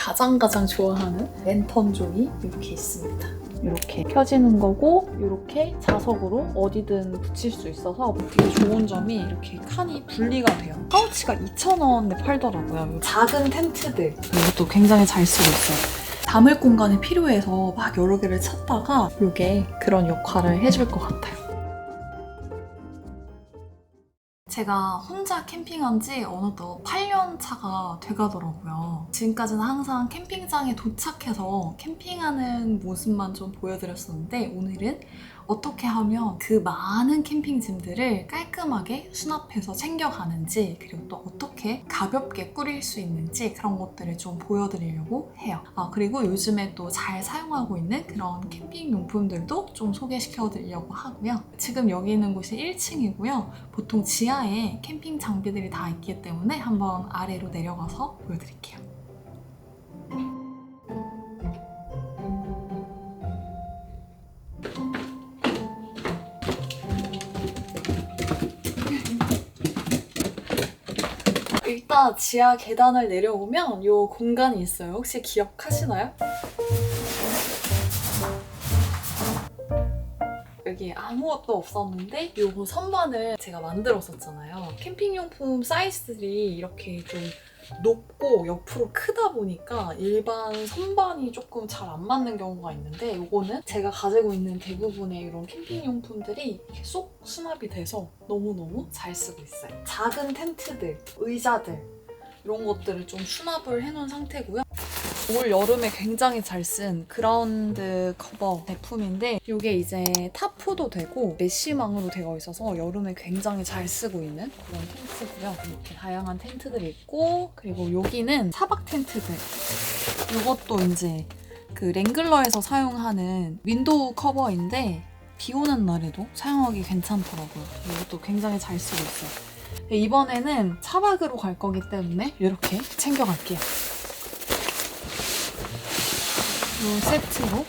가장 좋아하는 랜턴 종이 이렇게 있습니다. 이렇게 켜지는 거고 이렇게 자석으로 어디든 붙일 수 있어서 되게 좋은 점이 이렇게 칸이 분리가 돼요. 파우치가 2,000원에 팔더라고요. 작은 텐트들 이것도 굉장히 잘 쓰고 있어요. 담을 공간이 필요해서 막 여러 개를 찾다가 이게 그런 역할을 해줄 것 같아요. 제가 혼자 캠핑한 지 어느덧 8년 차가 돼가더라고요. 지금까지는 항상 캠핑장에 도착해서 캠핑하는 모습만 좀 보여드렸었는데 오늘은 어떻게 하면 그 많은 캠핑짐들을 깔끔하게 수납해서 챙겨가는지 그리고 또 어떻게 가볍게 꾸릴 수 있는지 그런 것들을 좀 보여드리려고 해요. 그리고 요즘에 또 잘 사용하고 있는 그런 캠핑 용품들도 좀 소개시켜드리려고 하고요. 지금 여기 있는 곳이 1층이고요. 보통 지하에 캠핑 장비들이 다 있기 때문에 한번 아래로 내려가서 보여드릴게요. 일단 지하 계단을 내려오면 이 공간이 있어요. 혹시 기억하시나요? 여기 아무것도 없었는데 이 선반을 제가 만들었었잖아요. 캠핑용품 사이즈들이 이렇게 좀 높고 옆으로 크다 보니까 일반 선반이 조금 잘 안 맞는 경우가 있는데 이거는 제가 가지고 있는 대부분의 이런 캠핑용품들이 이렇게 쏙 수납이 돼서 너무너무 잘 쓰고 있어요. 작은 텐트들, 의자들 이런 것들을 좀 수납을 해놓은 상태고요. 올 여름에 굉장히 잘 쓴 그라운드 커버 제품인데 이게 이제 타프도 되고 메쉬망으로 되어 있어서 여름에 굉장히 잘 쓰고 있는 그런 텐트고요. 이렇게 다양한 텐트들이 있고 그리고 여기는 차박 텐트들. 이것도 이제 그 랭글러에서 사용하는 윈도우 커버인데 비 오는 날에도 사용하기 괜찮더라고요. 이것도 굉장히 잘 쓰고 있어요. 이번에는 차박으로 갈 거기 때문에 이렇게 챙겨갈게요. 이 세트로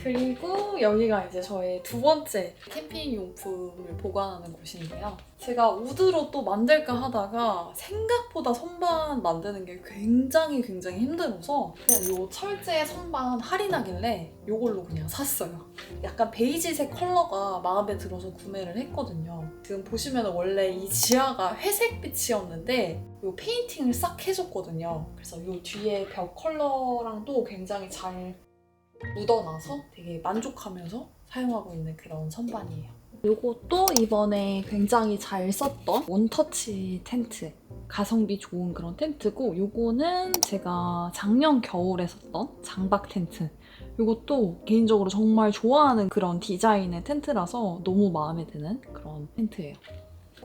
그리고 여기가 이제 저의 두 번째 캠핑 용품을 보관하는 곳인데요. 제가 우드로 또 만들까 하다가 생각보다 선반 만드는 게 굉장히 힘들어서 그냥 이 철제 선반 할인하길래 이걸로 그냥 샀어요. 약간 베이지색 컬러가 마음에 들어서 구매를 했거든요. 지금 보시면 원래 이 지하가 회색빛이었는데 이 페인팅을 싹 해줬거든요. 그래서 이 뒤에 벽 컬러랑도 굉장히 잘 묻어나서 되게 만족하면서 사용하고 있는 그런 선반이에요. 이것도 이번에 굉장히 잘 썼던 원터치 텐트. 가성비 좋은 그런 텐트고 이거는 제가 작년 겨울에 썼던 장박 텐트. 이것도 개인적으로 정말 좋아하는 그런 디자인의 텐트라서 너무 마음에 드는 그런 텐트예요.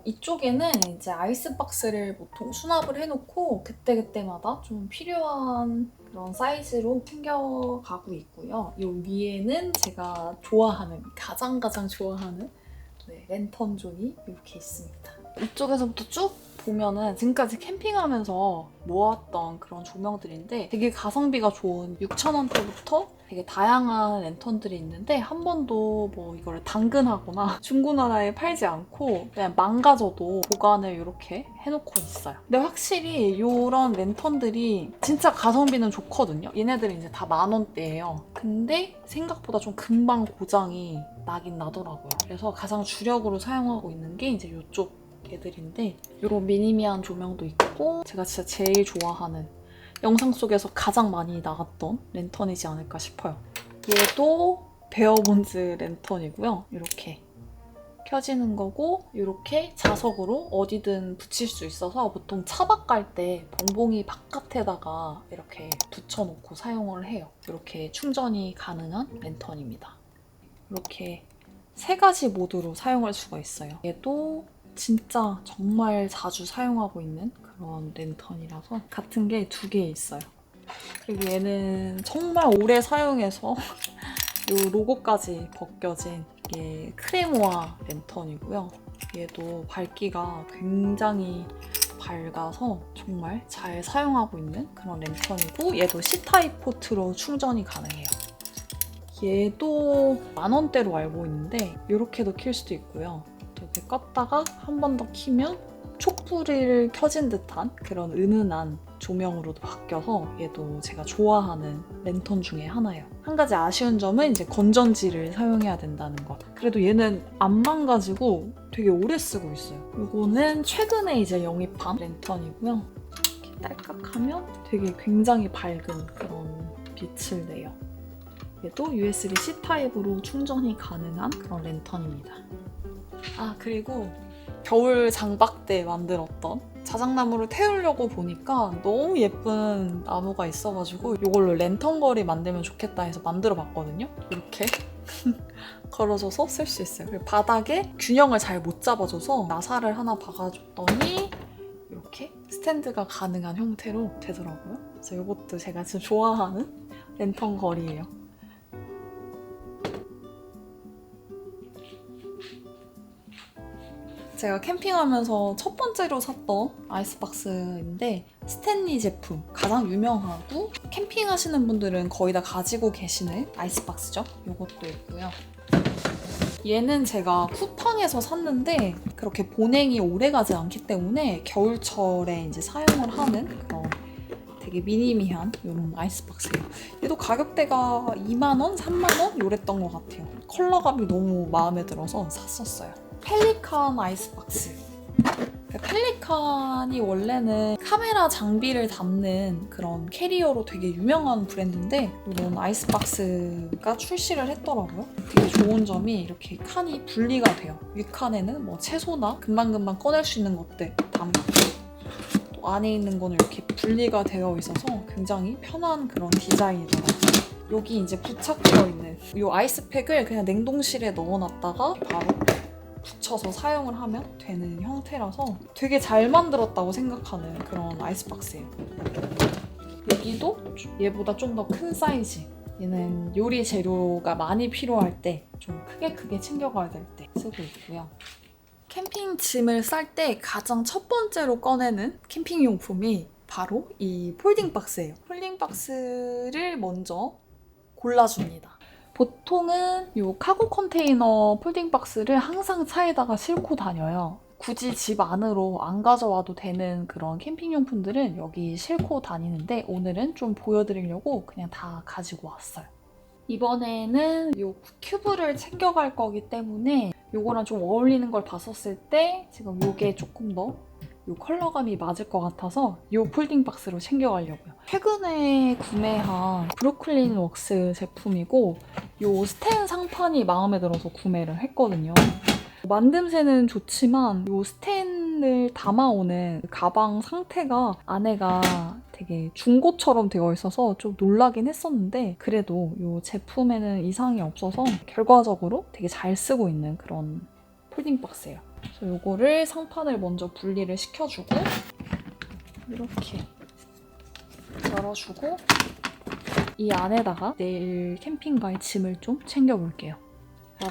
이쪽에는 이제 아이스박스를 보통 수납을 해놓고 그때그때마다 좀 필요한 그런 사이즈로 챙겨가고 있고요. 이 위에는 제가 좋아하는, 가장 좋아하는 랜턴 종이 이렇게 있습니다. 이쪽에서부터 쭉 보면은 지금까지 캠핑하면서 모았던 그런 조명들인데 되게 가성비가 좋은 6,000원대부터 되게 다양한 랜턴들이 있는데 한 번도 뭐 이거를 당근하거나 중고나라에 팔지 않고 그냥 망가져도 보관을 이렇게 해놓고 있어요. 근데 확실히 이런 랜턴들이 진짜 가성비는 좋거든요. 얘네들은 이제 다 10,000원대예요. 근데 생각보다 좀 금방 고장이 나긴 나더라고요. 그래서 가장 주력으로 사용하고 있는 게 이제 이쪽 애들인데 이런 미니미한 조명도 있고 제가 진짜 제일 좋아하는 영상 속에서 가장 많이 나갔던 랜턴이지 않을까 싶어요. 얘도 베어본즈 랜턴이고요. 이렇게 켜지는 거고 이렇게 자석으로 어디든 붙일 수 있어서 보통 차박 갈 때 봉봉이 바깥에다가 이렇게 붙여놓고 사용을 해요. 이렇게 충전이 가능한 랜턴입니다. 이렇게 3가지 모드로 사용할 수가 있어요. 얘도 진짜 정말 자주 사용하고 있는 그런 랜턴이라서 같은 게 2개 있어요. 그리고 얘는 정말 오래 사용해서 이 로고까지 벗겨진 이게 크레모아 랜턴이고요. 얘도 밝기가 굉장히 밝아서 정말 잘 사용하고 있는 그런 랜턴이고 얘도 C타입 포트로 충전이 가능해요. 얘도 10,000원대로 알고 있는데 이렇게도 킬 수도 있고요. 이렇게 껐다가 한 번 더 키면 촉불을 켜진 듯한 그런 은은한 조명으로도 바뀌어서 얘도 제가 좋아하는 랜턴 중에 하나예요. 한 가지 아쉬운 점은 이제 건전지를 사용해야 된다는 것. 그래도 얘는 안 망가지고 되게 오래 쓰고 있어요. 이거는 최근에 이제 영입한 랜턴이고요. 이렇게 딸깍하면 되게 굉장히 밝은 그런 빛을 내요. 얘도 USB-C 타입으로 충전이 가능한 그런 랜턴입니다. 아, 그리고 겨울 장박 때 만들었던 자작나무를 태우려고 보니까 너무 예쁜 나무가 있어가지고 이걸로 랜턴 거리 만들면 좋겠다 해서 만들어 봤거든요. 이렇게 걸어줘서 쓸 수 있어요. 그리고 바닥에 균형을 잘 못 잡아줘서 나사를 하나 박아줬더니 이렇게 스탠드가 가능한 형태로 되더라고요. 그래서 이것도 제가 진짜 좋아하는 랜턴 거리예요. 제가 캠핑하면서 첫 번째로 샀던 아이스박스인데 스탠리 제품, 가장 유명하고 캠핑하시는 분들은 거의 다 가지고 계시는 아이스박스죠. 이것도 있고요. 얘는 제가 쿠팡에서 샀는데 그렇게 보냉이 오래가지 않기 때문에 겨울철에 이제 사용을 하는 그런 되게 미니미한 이런 아이스박스예요. 얘도 가격대가 2만 원, 3만 원 이랬던 것 같아요. 컬러감이 너무 마음에 들어서 샀었어요. 펠리칸 아이스박스. 펠리칸이 원래는 카메라 장비를 담는 그런 캐리어로 되게 유명한 브랜드인데 이런 아이스박스가 출시를 했더라고요. 되게 좋은 점이 이렇게 칸이 분리가 돼요. 윗칸에는 뭐 채소나 금방금방 꺼낼 수 있는 것들 담고 또 안에 있는 거는 이렇게 분리가 되어 있어서 굉장히 편한 그런 디자인이더라고요. 여기 이제 부착되어 있는 이 아이스팩을 그냥 냉동실에 넣어놨다가 바로 붙여서 사용을 하면 되는 형태라서 되게 잘 만들었다고 생각하는 그런 아이스박스예요. 여기도 얘보다 좀 더 큰 사이즈. 얘는 요리 재료가 많이 필요할 때 좀 크게 챙겨가야 될 때 쓰고 있고요. 캠핑 짐을 쌀 때 가장 첫 번째로 꺼내는 캠핑 용품이 바로 이 폴딩 박스예요. 폴딩 박스를 먼저 골라줍니다. 보통은 이 카고 컨테이너 폴딩 박스를 항상 차에다가 싣고 다녀요. 굳이 집 안으로 안 가져와도 되는 그런 캠핑용품들은 여기 싣고 다니는데 오늘은 좀 보여드리려고 그냥 다 가지고 왔어요. 이번에는 이 큐브를 챙겨갈 거기 때문에 이거랑 좀 어울리는 걸 봤었을 때 지금 이게 조금 더 이 컬러감이 맞을 것 같아서 이 폴딩 박스로 챙겨가려고요. 최근에 구매한 브루클린 웍스 제품이고 이 스텐 상판이 마음에 들어서 구매를 했거든요. 만듦새는 좋지만 이 스텐을 담아오는 가방 상태가 안에가 되게 중고처럼 되어 있어서 좀 놀라긴 했었는데 그래도 이 제품에는 이상이 없어서 결과적으로 되게 잘 쓰고 있는 그런 폴딩 박스예요. 그래서 이거를 상판을 먼저 분리를 시켜주고 이렇게 열어주고 이 안에다가 내일 캠핑 갈 짐을 좀 챙겨볼게요.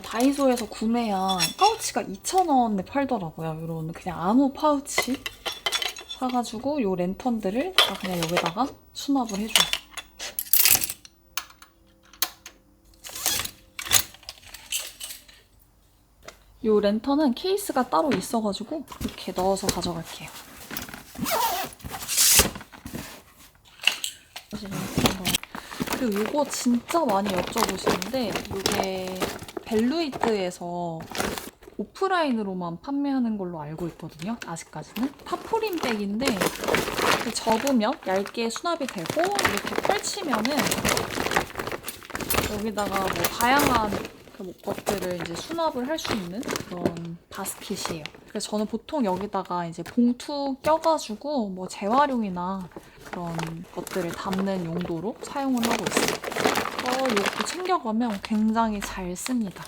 다이소에서 구매한 파우치가 2,000원에 팔더라고요. 이런 그냥 아무 파우치 사가지고 이 랜턴들을 다 그냥 여기다가 수납을 해줘요. 이 랜턴은 케이스가 따로 있어가지고 이렇게 넣어서 가져갈게요. 그리고 이거 진짜 많이 여쭤보시는데 이게 벨루이트에서 오프라인으로만 판매하는 걸로 알고 있거든요. 아직까지는. 파프린 백인데 이렇게 접으면 얇게 수납이 되고 이렇게 펼치면은 여기다가 뭐 다양한 것들을 이제 수납을 할 수 있는 그런 바스킷이에요. 그래서 저는 보통 여기다가 이제 봉투 껴가지고 뭐 재활용이나 그런 것들을 담는 용도로 사용을 하고 있어요. 이것도 챙겨가면 굉장히 잘 씁니다.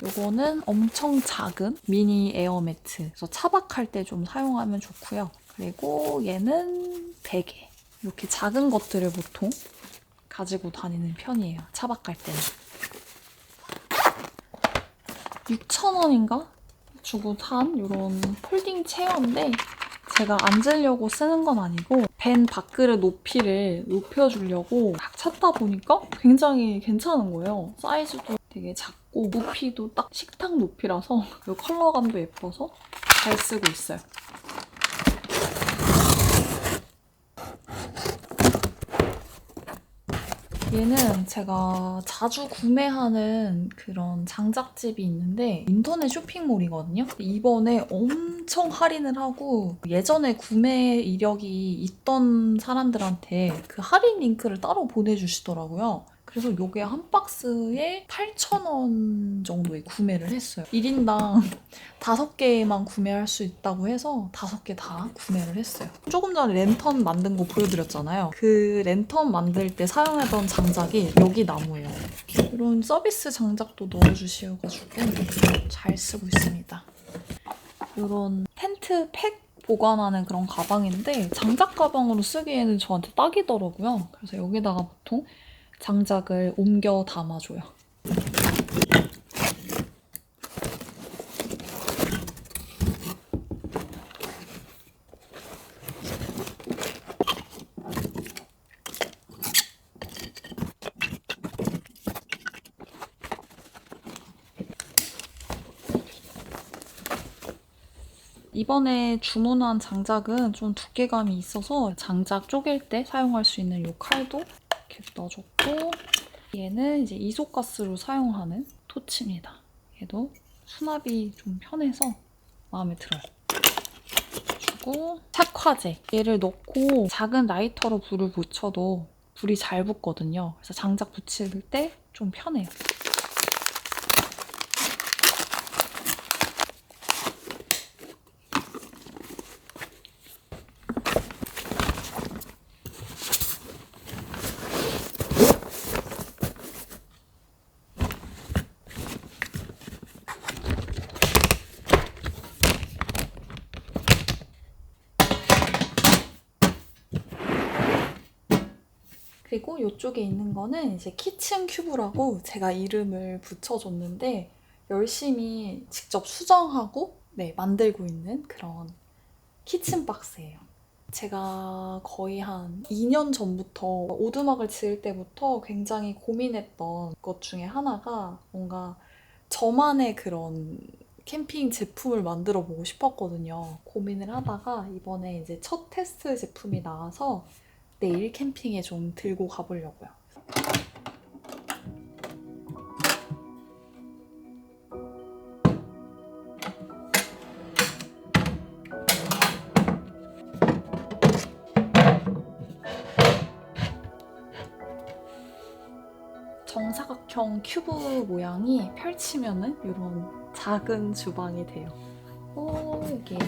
이거는 엄청 작은 미니 에어매트. 그래서 차박할 때 좀 사용하면 좋고요. 그리고 얘는 베개. 이렇게 작은 것들을 보통 가지고 다니는 편이에요. 차박할 때는. 6,000원인가? 주고 산 이런 폴딩 체어인데 제가 앉으려고 쓰는 건 아니고 벤 밥그릇 높이를 높여주려고 딱 찾다 보니까 굉장히 괜찮은 거예요. 사이즈도 되게 작고 높이도 딱 식탁 높이라서 이 컬러감도 예뻐서 잘 쓰고 있어요. 얘는 제가 자주 구매하는 그런 장작집이 있는데 인터넷 쇼핑몰이거든요. 이번에 엄청 할인을 하고 예전에 구매 이력이 있던 사람들한테 그 할인 링크를 따로 보내주시더라고요. 그래서 요게 한 박스에 8,000원 정도에 구매를 했어요. 1인당 5개만 구매할 수 있다고 해서 5개 다 구매를 했어요. 조금 전에 랜턴 만든 거 보여드렸잖아요. 그 랜턴 만들 때 사용하던 장작이 여기 나무예요. 이런 서비스 장작도 넣어주셔가지고 잘 쓰고 있습니다. 이런 텐트 팩 보관하는 그런 가방인데 장작 가방으로 쓰기에는 저한테 딱이더라고요. 그래서 여기다가 보통 장작을 옮겨 담아줘요. 이번에 주문한 장작은 좀 두께감이 있어서 장작 쪼갤 때 사용할 수 있는 이 칼도 이렇게 넣어줬고, 얘는 이제 이소가스로 사용하는 토치입니다. 얘도 수납이 좀 편해서 마음에 들어요. 주고 착화제, 얘를 넣고 작은 라이터로 불을 붙여도 불이 잘 붙거든요. 그래서 장작 붙일 때 좀 편해요. 그리고 이쪽에 있는 거는 이제 키친 큐브라고 제가 이름을 붙여줬는데 열심히 직접 수정하고 만들고 있는 그런 키친 박스예요. 제가 거의 한 2년 전부터 오두막을 지을 때부터 굉장히 고민했던 것 중에 하나가 뭔가 저만의 그런 캠핑 제품을 만들어 보고 싶었거든요. 고민을 하다가 이번에 이제 첫 테스트 제품이 나와서 내일 캠핑에 좀 들고 가보려고요. 정사각형 큐브 모양이 펼치면은 이런 작은 주방이 돼요. 여기 이렇게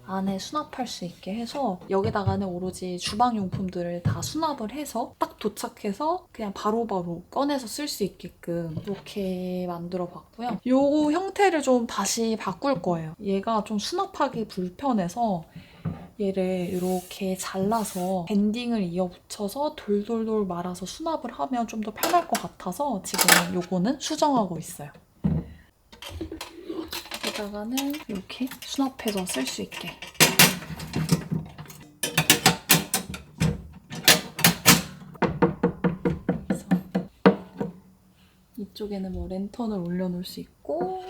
안에 수납할 수 있게 해서 여기다가는 오로지 주방용품들을 다 수납을 해서 딱 도착해서 그냥 바로바로 꺼내서 쓸 수 있게끔 이렇게 만들어 봤고요. 이 형태를 좀 다시 바꿀 거예요. 얘가 좀 수납하기 불편해서 얘를 이렇게 잘라서 밴딩을 이어붙여서 돌돌돌 말아서 수납을 하면 좀 더 편할 것 같아서 지금 요거는 수정하고 있어요. 여기다가는 이렇게 수납해서 쓸 수 있게. 그래서 이쪽에는 뭐 랜턴을 올려놓을 수 있고,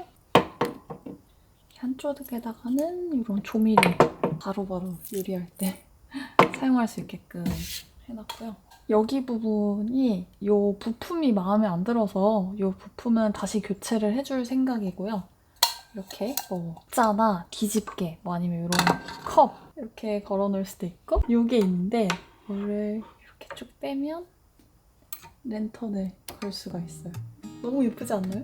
한쪽에다가는 이런 조미료 바로바로 요리할 때 사용할 수 있게끔 해놨고요. 여기 부분이 이 부품이 마음에 안 들어서 이 부품은 다시 교체를 해줄 생각이고요. 이렇게 뭐 짜나 뒤집개 뭐 아니면 이런 컵 이렇게 걸어놓을 수도 있고, 이게 있는데 이거를 이렇게 쭉 빼면 랜턴을 걸 수가 있어요. 너무 예쁘지 않나요?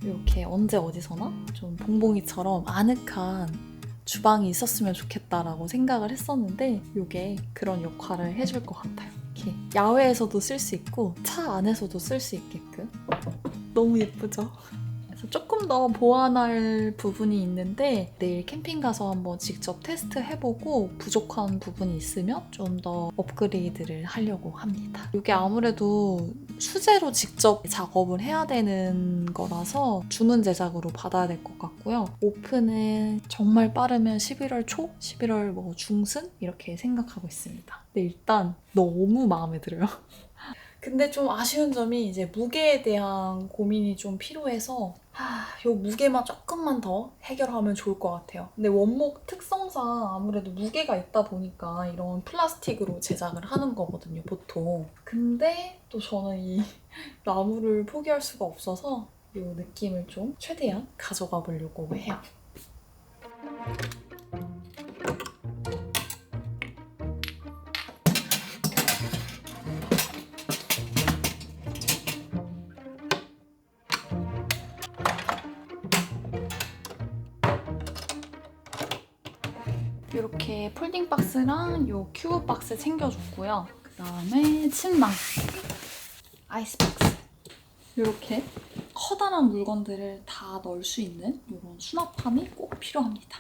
이렇게 언제 어디서나 좀 봉봉이처럼 아늑한 주방이 있었으면 좋겠다라고 생각을 했었는데 이게 그런 역할을 해줄 것 같아요. 이렇게 야외에서도 쓸 수 있고 차 안에서도 쓸 수 있게끔. 너무 예쁘죠? 그래서 조금 더 보완할 부분이 있는데 내일 캠핑 가서 한번 직접 테스트해보고 부족한 부분이 있으면 좀 더 업그레이드를 하려고 합니다. 이게 아무래도 수제로 직접 작업을 해야 되는 거라서 주문 제작으로 받아야 될 것 같고요. 오픈은 정말 빠르면 11월 초? 11월 뭐 중순? 이렇게 생각하고 있습니다. 근데 일단 너무 마음에 들어요. 근데 좀 아쉬운 점이 이제 무게에 대한 고민이 좀 필요해서 요 무게만 조금만 더 해결하면 좋을 것 같아요. 근데 원목 특성상 아무래도 무게가 있다 보니까 이런 플라스틱으로 제작을 하는 거거든요, 보통. 근데 또 저는 이 나무를 포기할 수가 없어서 이 느낌을 좀 최대한 가져가 보려고 해요. 이렇게 폴딩 박스랑 요 큐브 박스 챙겨줬고요. 그다음에 침낭, 아이스 박스. 이렇게 커다란 물건들을 다 넣을 수 있는 이런 수납함이 꼭 필요합니다.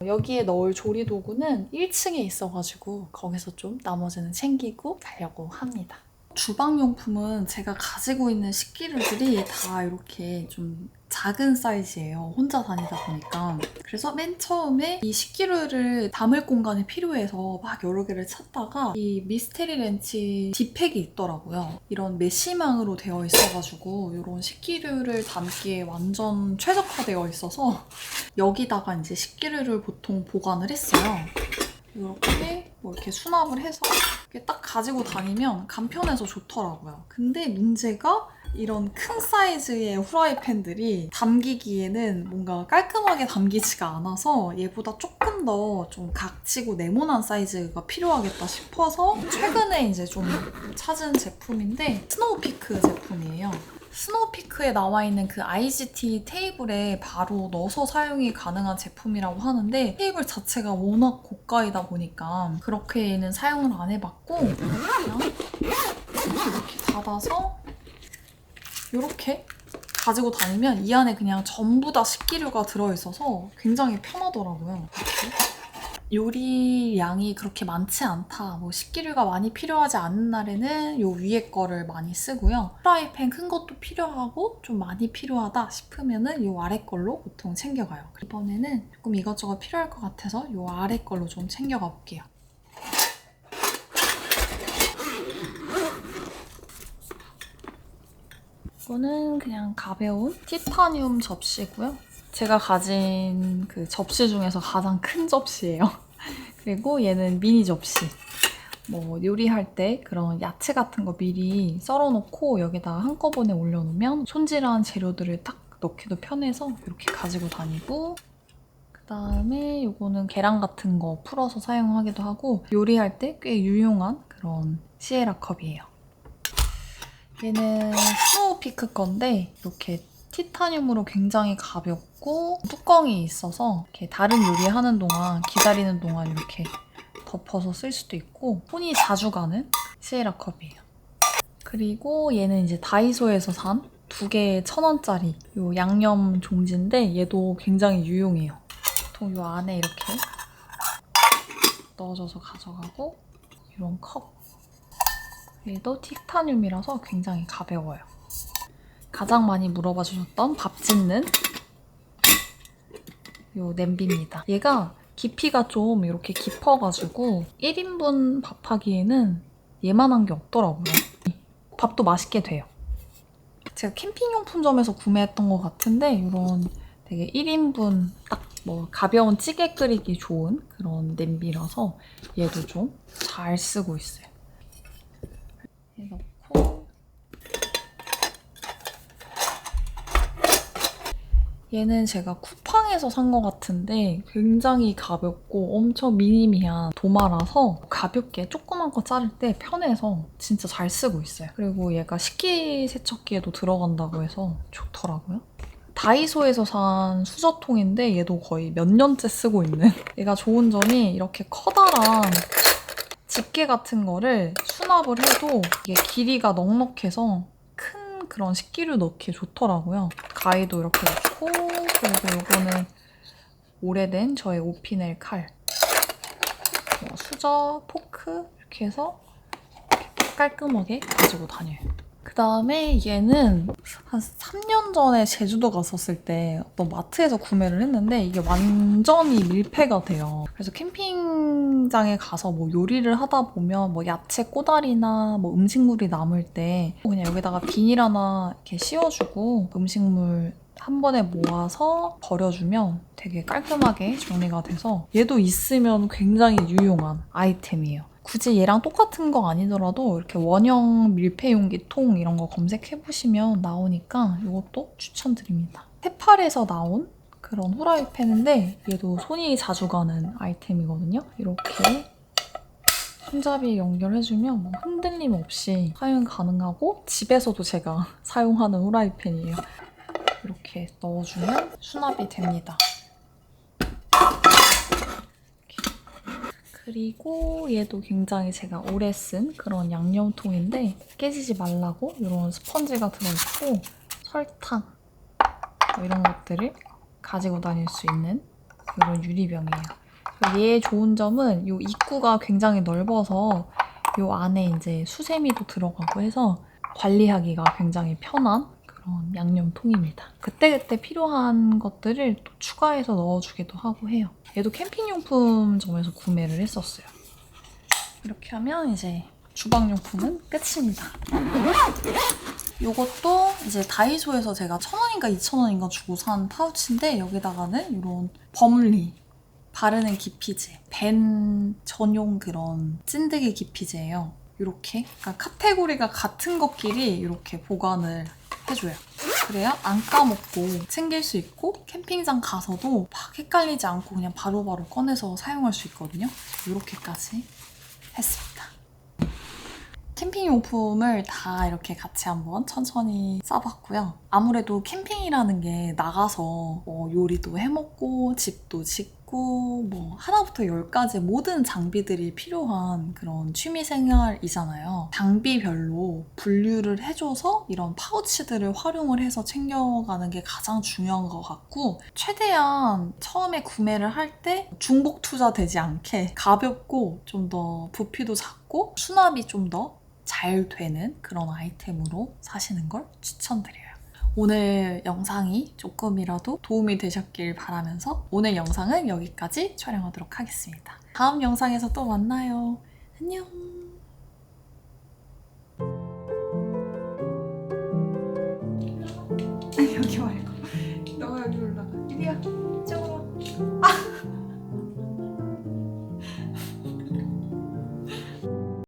여기에 넣을 조리 도구는 1층에 있어가지고 거기서 좀 나머지는 챙기고 가려고 합니다. 주방용품은 제가 가지고 있는 식기류들이 다 이렇게 좀 작은 사이즈예요. 혼자 다니다 보니까. 그래서 맨 처음에 이 식기류를 담을 공간이 필요해서 막 여러 개를 찾다가 이 미스테리 렌치 디팩이 있더라고요. 이런 메쉬망으로 되어 있어가지고 이런 식기류를 담기에 완전 최적화되어 있어서 여기다가 이제 식기류를 보통 보관을 했어요. 이렇게 뭐 이렇게 수납을 해서 이렇게 딱 가지고 다니면 간편해서 좋더라고요. 근데 문제가 이런 큰 사이즈의 후라이팬들이 담기기에는 뭔가 깔끔하게 담기지가 않아서 얘보다 조금 더 좀 각지고 네모난 사이즈가 필요하겠다 싶어서 최근에 이제 좀 찾은 제품인데 스노우피크 제품이에요. 스노우피크에 나와 있는 그 IGT 테이블에 바로 넣어서 사용이 가능한 제품이라고 하는데 테이블 자체가 워낙 고가이다 보니까 그렇게는 사용을 안 해봤고 그냥 이렇게 닫아서 이렇게 가지고 다니면 이 안에 그냥 전부 다 식기류가 들어있어서 굉장히 편하더라고요. 이렇게. 요리량이 그렇게 많지 않다, 뭐 식기류가 많이 필요하지 않은 날에는 요 위에 거를 많이 쓰고요. 프라이팬 큰 것도 필요하고 좀 많이 필요하다 싶으면은 요 아래 걸로 보통 챙겨가요. 이번에는 조금 이것저것 필요할 것 같아서 요 아래 걸로 좀 챙겨가 볼게요. 이거는 그냥 가벼운 티타늄 접시고요. 제가 가진 그 접시 중에서 가장 큰 접시예요. 그리고 얘는 미니 접시. 뭐 요리할 때 그런 야채 같은 거 미리 썰어놓고 여기다가 한꺼번에 올려놓으면 손질한 재료들을 딱 넣기도 편해서 이렇게 가지고 다니고, 그다음에 이거는 계란 같은 거 풀어서 사용하기도 하고 요리할 때 꽤 유용한 그런 시에라 컵이에요. 얘는 스노우피크 건데 이렇게 티타늄으로 굉장히 가볍고 뚜껑이 있어서 이렇게 다른 요리하는 동안 기다리는 동안 이렇게 덮어서 쓸 수도 있고 손이 자주 가는 시에라 컵이에요. 그리고 얘는 이제 다이소에서 산 2개에 1,000원짜리 요 양념 종지인데 얘도 굉장히 유용해요. 보통 요 안에 이렇게 넣어줘서 가져가고 이런 컵. 얘도 티타늄이라서 굉장히 가벼워요. 가장 많이 물어봐 주셨던 밥 짓는 요 냄비입니다. 얘가 깊이가 좀 이렇게 깊어가지고 1인분 밥하기에는 얘만한 게 없더라고요. 밥도 맛있게 돼요. 제가 캠핑용품점에서 구매했던 것 같은데 이런 되게 1인분 딱 뭐 가벼운 찌개 끓이기 좋은 그런 냄비라서 얘도 좀 잘 쓰고 있어요. 넣고 얘는 제가 쿠팡에서 산 것 같은데 굉장히 가볍고 엄청 미니미한 도마라서 가볍게 조그만 거 자를 때 편해서 진짜 잘 쓰고 있어요. 그리고 얘가 식기세척기에도 들어간다고 해서 좋더라고요. 다이소에서 산 수저통인데 얘도 거의 몇 년째 쓰고 있는 얘가 좋은 점이 이렇게 커다란 집게 같은 거를 수납을 해도 이게 길이가 넉넉해서 큰 그런 식기류 넣기에 좋더라고요. 가위도 이렇게 넣고 그리고 이거는 오래된 저의 오피넬 칼, 뭐 수저, 포크 이렇게 해서 이렇게 깔끔하게 가지고 다녀요. 그다음에 얘는 한 3년 전에 제주도 갔었을 때 어떤 마트에서 구매를 했는데 이게 완전히 밀폐가 돼요. 그래서 캠핑장에 가서 뭐 요리를 하다 보면 뭐 야채 꼬다리나 뭐 음식물이 남을 때 그냥 여기다가 비닐 하나 이렇게 씌워주고 음식물 한 번에 모아서 버려주면 되게 깔끔하게 정리가 돼서 얘도 있으면 굉장히 유용한 아이템이에요. 굳이 얘랑 똑같은 거 아니더라도 이렇게 원형 밀폐용기 통 이런 거 검색해보시면 나오니까 이것도 추천드립니다. 테팔에서 나온 그런 후라이팬인데 얘도 손이 자주 가는 아이템이거든요. 이렇게 손잡이에 연결해주면 뭐 흔들림 없이 사용 가능하고 집에서도 제가 사용하는 후라이팬이에요. 이렇게 넣어주면 수납이 됩니다. 그리고 얘도 굉장히 제가 오래 쓴 그런 양념통인데 깨지지 말라고 이런 스펀지가 들어있고 설탕 뭐 이런 것들을 가지고 다닐 수 있는 이런 유리병이에요. 얘 좋은 점은 이 입구가 굉장히 넓어서 이 안에 이제 수세미도 들어가고 해서 관리하기가 굉장히 편한 그런 양념통입니다. 그때그때 필요한 것들을 또 추가해서 넣어주기도 하고 해요. 얘도 캠핑용품점에서 구매를 했었어요. 이렇게 하면 이제 주방용품은 끝입니다. 이것도 이제 다이소에서 제가 1,000원인가 2,000원인가 주고 산 파우치인데 여기다가는 이런 버물리 바르는 기피제, 벤 전용 그런 찐득이 기피제예요. 이렇게 그러니까 카테고리가 같은 것끼리 이렇게 보관을 해줘요. 그래야 안 까먹고 챙길 수 있고 캠핑장 가서도 막 헷갈리지 않고 그냥 바로바로 꺼내서 사용할 수 있거든요. 이렇게까지 했습니다. 캠핑 용품을 다 이렇게 같이 한번 천천히 싸봤고요. 아무래도 캠핑이라는 게 나가서 뭐 요리도 해먹고 집도 짓고 뭐 하나부터 10까지 모든 장비들이 필요한 그런 취미생활이잖아요. 장비별로 분류를 해줘서 이런 파우치들을 활용을 해서 챙겨가는 게 가장 중요한 것 같고 최대한 처음에 구매를 할 때 중복 투자되지 않게 가볍고 좀 더 부피도 작고 수납이 좀 더 잘 되는 그런 아이템으로 사시는 걸 추천드려요. 오늘 영상이 조금이라도 도움이 되셨길 바라면서 오늘 영상은 여기까지 촬영하도록 하겠습니다. 다음 영상에서 또 만나요. 안녕!